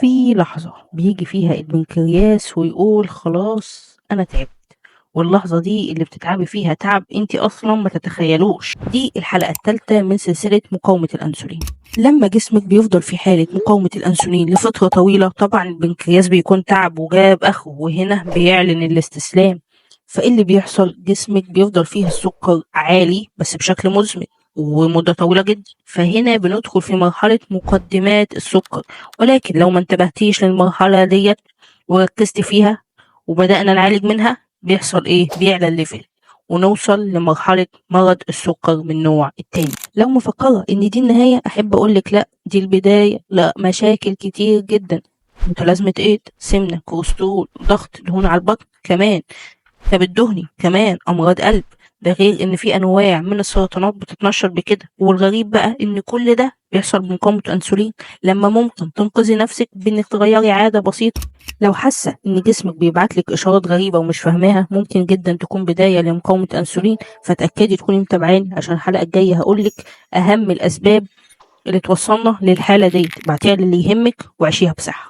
في لحظة بيجي فيها البنكرياس ويقول خلاص أنا تعبت، واللحظة دي اللي بتتعبي فيها تعب انتي أصلا ما تتخيلوش. دي الحلقة الثالثة من سلسلة مقاومة الأنسولين. لما جسمك بيفضل في حالة مقاومة الأنسولين لفترة طويلة طبعا البنكرياس بيكون تعب وجاب آخره، وهنا بيعلن الاستسلام. فإيه اللي بيحصل؟ جسمك بيفضل فيه السكر عالي بس بشكل مزمن ومدة طويلة جدا، فهنا بندخل في مرحلة مقدمات السكر. ولكن لو ما انتبهتيش للمرحلة ديت وركزتي فيها وبدأنا نعالج منها، بيحصل ايه؟ بيعلى الليفل ونوصل لمرحلة مرض السكر من النوع التاني. لو مفكرة ان دي النهاية احب اقولك لا، دي البداية. لا، مشاكل كتير جدا، متلازمة ايد، سمنة، كوليسترول، ضغط، دهون على البطن، كمان كبد دهني، كمان امراض قلب. ده غير ان في انواع من السرطانات بتتنشر بكده. والغريب بقى ان كل ده بيحصل بمقاومة انسولين، لما ممكن تنقذي نفسك بانك تغيري عادة بسيطة. لو حاسة ان جسمك بيبعتلك اشارات غريبة ومش فاهماها، ممكن جدا تكون بداية لمقاومة انسولين. فتأكدي تكوني متابعاني عشان الحلقة الجاية هقولك اهم الاسباب اللي توصلنا للحالة دي. بعتيها للي يهمك وعيشيها بصحة.